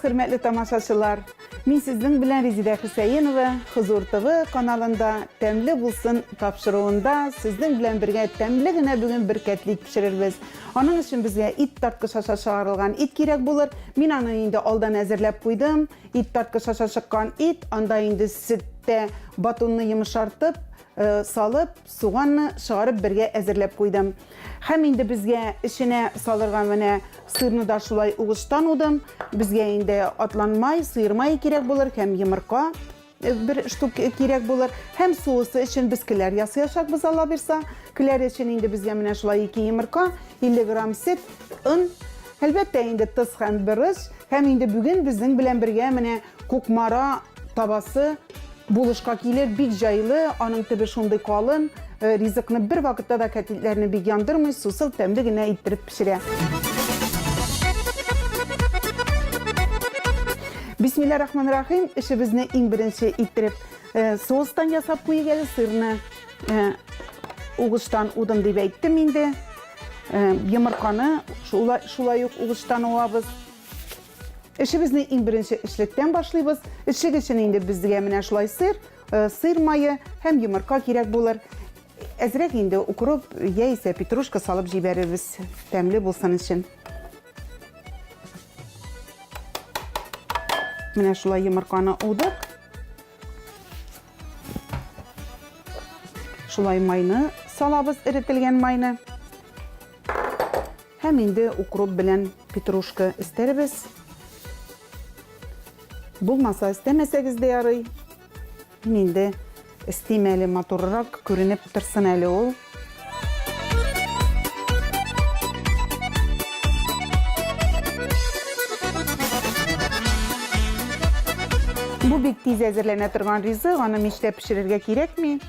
hürmetli tamaşaçılar. Min sizin bilen Rezide Hüseyinova Huzur TV kanalında Temli Bulsun tapşırığında sizin bilen birge temligine bugün bir ketlik pişiririz. Onun için bizge it tartqışaşa çağırılgan it kirek bulur. Min anı indi aldan ezirlep koydum. It tartqışaşa çıkan it, anda indi sütte batonunu yumuşartıp salıp soğanını çıkarıp birge ezirlep koydum. Hem indi bizge içine salırgan vene sırını da şulay uğuştan udum. Bizge indi atlanmay, sıyırmay kirek bulur. Hem yumurka bir ştuk kirek bulur. Hem soğusu için biz kiler yasayaşak biz alabilirse. Kiler için indi bizge mine şulay 2 yumurka, 50 gram süt, un. Elbette indi tız hem biriş. Hem indi bugün bizim bilen birge mine kukmara tabası buluşka kiler big jaylı, anın tibi şunday kalın. Rizikini bir vakitte da ketliklerini bir yandırmış, susıl temligine ittirip pişire. Bismillahirrahmanirrahim. İşimizni en birinci ittirip soğustan yasap koyu geldi. Sırını uğuştan udum deyip ettim indi. Yumurkanı şulay yok uğuştan oğabız. İşimizni en birinci işlikten başlayız. İşlik için indi bizde mine şulay sır mayı hem yumurka kirek bulur. Ezrek indi ukurup ya ise petruşka salıp jibeririz temli bulsan için. Mine şulay yumurkanı uduk. Şulay mayını salabız, eritilgen mayını. Hem indi ukurup bilen petruşka isteriz. Bulmasa istemeseniz de yarayı. Indi istemeli maturarak görünüp tırsın eli ol. Bu bir tiz ezirlerine tırgan rizı, onu işte pişirirge gerek mi?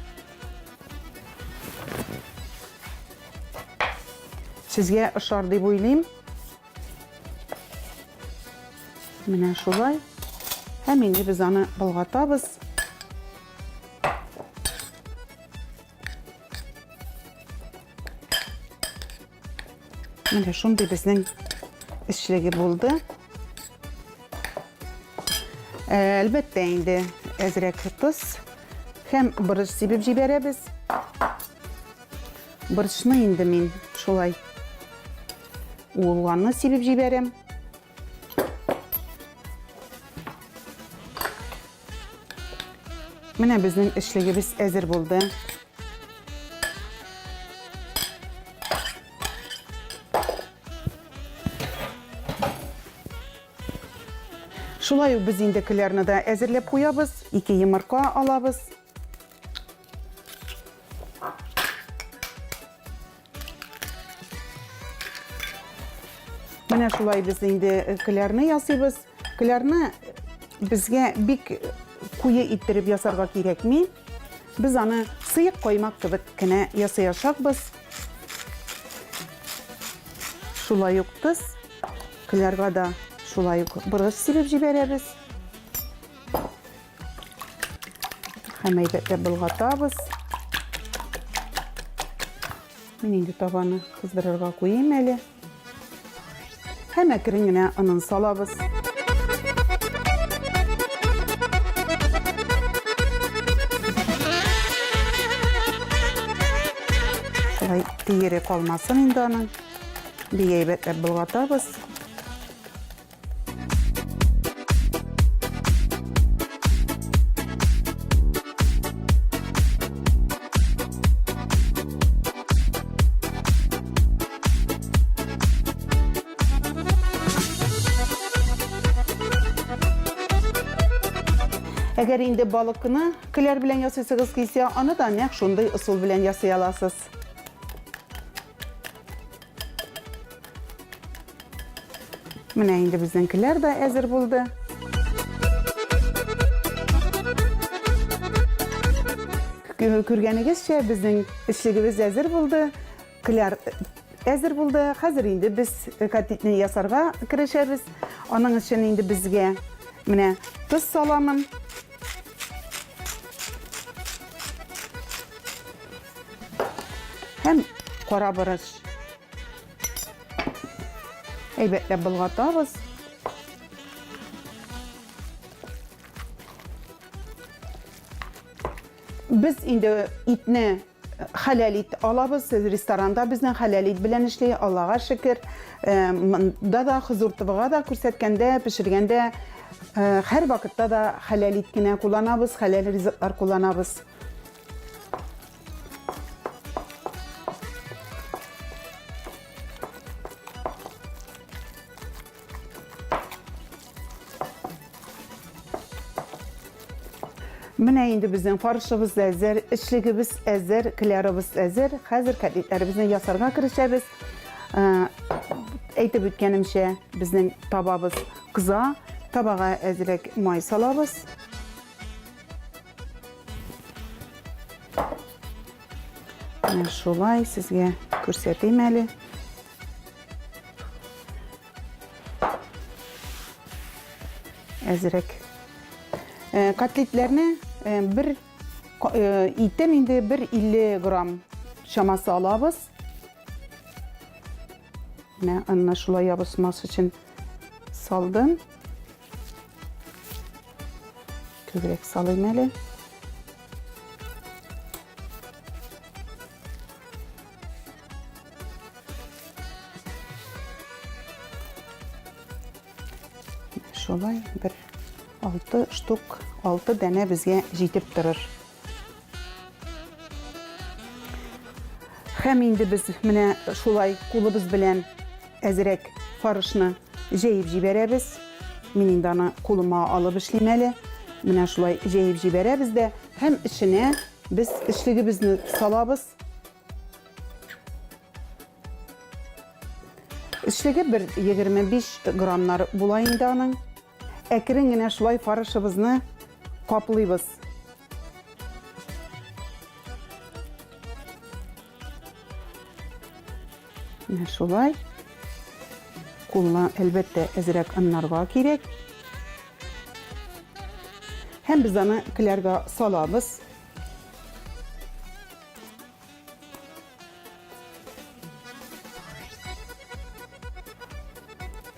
Sizge ışar deyip oylayayım. Mine şulay. Hem indi biz onu bulgatabız. Mine şunday bizning işligi buldu. Elbette indi ezrek tuz. Hem bırış sibib jiberemiz. Bırışını indi min şulay uğulganını sibib jiberem. Mine bizning işligimiz ezir buldu. Şulay biz indikilerini de ezirlep koyabız. 2 yumurka alabız. Mine şulay biz indikilerini yasayız. Kilerini bizge bir kuyu ittirip yasarga gerek mi? Biz onu sıyık koymak gibi kine yasayaşakbız. Şulay yoktuz. Kilerga da şulay yok. Bırış sirip jibereriz. Hem eybetle bulgatabız. Men indi tavanı kızdırırga koyayım eli. Hem ekringine ının salabız. Şulay diyerek olmasın indi onun. Bir eybetle bulgatabız. Eğer indi balıkını kiler bilen yasaysanız kiyse, onu da ne şunday usul bilen yasayalasız. Mine indi bizimkiler de ezir buldu. Kürgenigizçe bizim işligimiz ezir buldu. Kiler ezir buldu. Hazır indi biz katitni yasarga kirişeriz. Onun için indi bizge mine tuz salamın. Hem qora bırış. Eybetle bulgatabız. Biz indi itni halal it alabız. Restoranda bizden halal it bilen işleyi Allah'a şükür. Da huzurtuvağa da körsetkende, pişirgende her vakitte da halal itkine kullanabız, halal rizikler kullanabız. Mine indi bizim farışımız hazır, işligimiz hazır, kilerimiz hazır. Hazır kadetlerimizin yasarga kirişemiz. Eytip ötkenimşe bizning tabağımız kıza. Tabağa azirek may salabız. Mana şulay sizge ko'rsatayım hali. Azirek kotletlerini bir itten indi 150 gram şaması alabız. Ne anna şulay yapışması için saldım. Köbrek salayım hele. Şolay bir 6 ştuk, 6 dene bizge jitip durur. Hem indi biz mine şolay kulubuz bilen azirek farışını jeyip jiberemiz. Minindana kuluma alıp işlemeli. Mine şolay jeyip jiberemiz de hem içine biz işligimizni salabız. İşligi bir 25 gramlar bulayında onun. Ekirin yine şolay farışımızını kaplayız. Yine şolay. Kuluna elbette ezerek anlarga gerek. Hem biz onu kilerge salabız.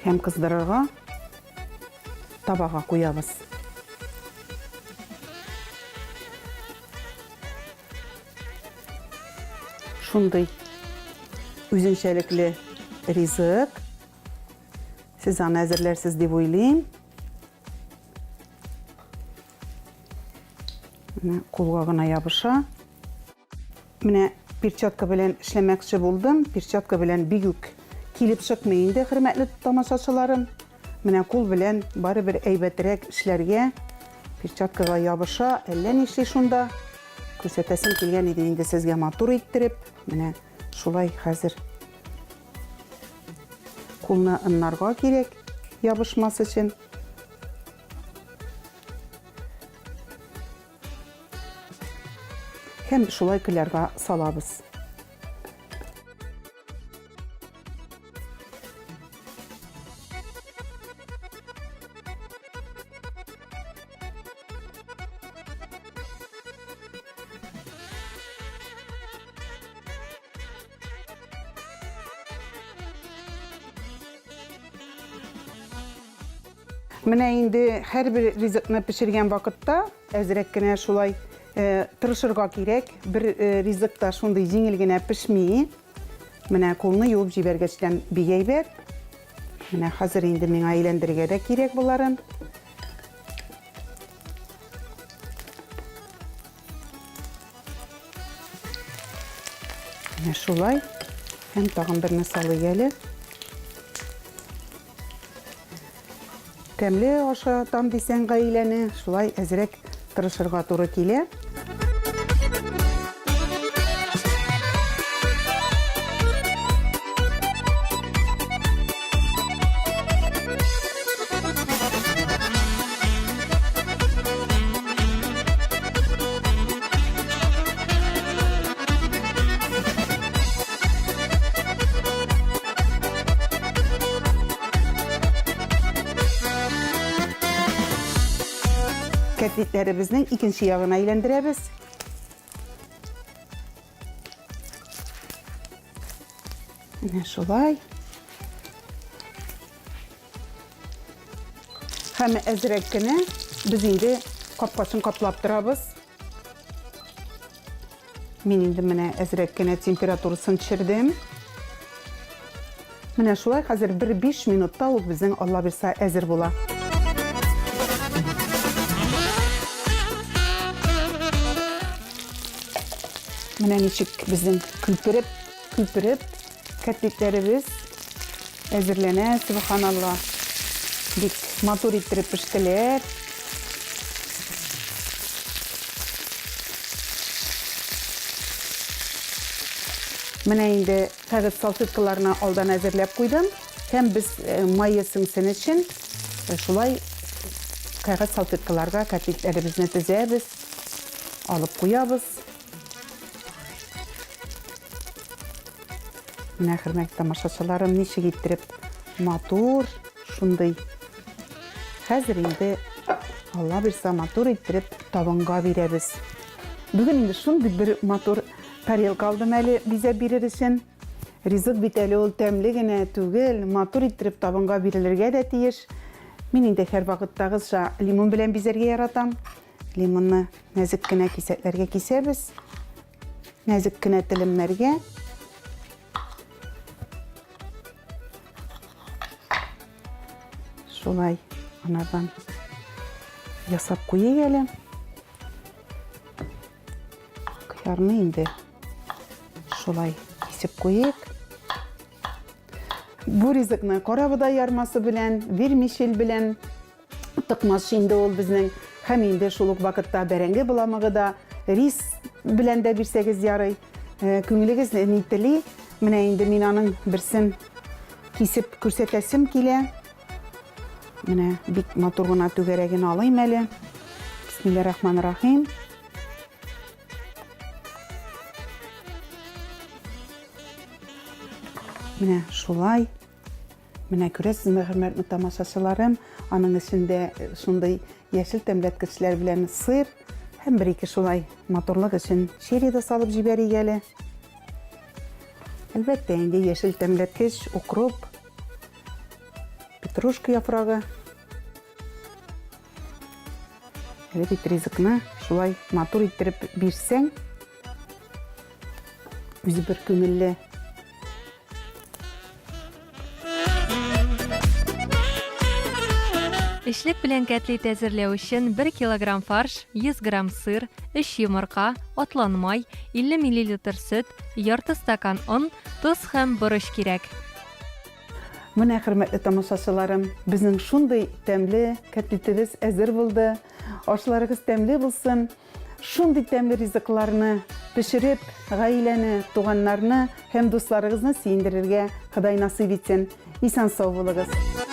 Hem kızdırırga tabağa koyabız. Şunday üzünçelikli rizik. Siz onu hazırlarsınız diye oylayayım. Kulağına yapışa. Mine perçatka bilen işlemekçi buldum. Perçatka bilen büyük kilip çıkmayındı, hürmetli tamaşaçılarım. Mine kul bilen bari bir eybetrek işlerge perçatkaga yapışa, ellen işli şunda. Kösetesim kelgen idi, indi sizge matur ettirip, mine şulay hazır. Kulna ınlarga gerek yapışması için. Hem şulay kilerga salabız. Mine indi her bir rizikni pişirgen vakitte azrekkine şulay tırışırga gerek. Bir rizikta şunday jengilgine pişmeyi. Mine kulunu yuvub jibergeçten biyeyber. Mine hazır indi mine aylandirge de gerek buların. Mine şulay hem tağın birini salıgeli. Temli aşağıdan desen gaileni şulay azrek tırışırga doğru kile. Kotletlerimizin ikinci yağını aylandırırız. Yine şolay. Hem ezrekkini biz indi kapkaçın kaplap durabız. Мен инде менә әзрәк кенә температурасын төшердем. Менә шулай хәзер 1-5 минутта ул безнең Алла бирсә әзер була. Менә ничек безнең күпереп котлетләребез әзерләнә, субханалла. Бик матур иттереп пештеләр. Менә инде кәгазь салфеткаларына алдан әзерләп куйдым. Һәм без майы сеңсен өчен шулай кәгазь салфеткаларга котлетләребезне тезәбез, алып куябыз. Менә хөрмәтле тамашачыларым, ничек иттереп матур, шундый. Хәзер инде Алла бирсә матур иттереп табынга бирәбез. Бүген инде шундый бер матур тарелка алдым әле бизәп бирер өчен. Ризык бит әле ул тәмле генә түгел, матур иттереп табынга бирелергә дә тиеш. Мин инде һәр вакыттагызча лимон белән бизәргә яратам. Лимонны нәзек кенә кисәкләргә кисәбез. Нәзек кенә телемнәргә. Шулай анадан ясап куйыйк әле. Кыярны инде шулай кисеп куйыйк. Бу ризыкны карабыдай ярмасы белән, вермишель белән тыкмакчы инде ул безнең. Һәм инде шул ук вакытта бәрәңге буламыгы да рис белән дә бирсәгез ярый. Күңелегез нители. Менә инде мин аның берсен кисеп күрсәтәсем килә. Менә бик матур гына түгәрәген алыйм әле. Бисмиллаһир-рахманир-рахим. Менә шулай. Менә күрәсезме, хөрмәтле тамашачыларым, аның эчендә шундый яшел тәмләткечләр белән сыр һәм бер-ике шулай матурлык өчен черри дә салып җибәрик әле. Әлбәттә, инде яшел тәмләткеч, укроп, петрушка яфрагы. Әле бит ризыкны шулай матур иттереп бирсәң, үзе бер күңелле. Эшлек белән котлет әзерләү өчен 1 килограмм фарш, 100 грамм сыр, 3 йомырка, атланмай, 50 мл сөт, ярты стакан он, туз һәм борыч кирәк. Менә хөрмәтле тамашачыларым, безнең шундый тәмле котлетебез әзер булды. Ашларыгыз тәмле булсын. Шундый тәмле ризыкларны пешереп, гаиләне, туганнарны һәм дусларыгызны сөендерергә Ходай насыйп итсен. Исән сау булыгыз.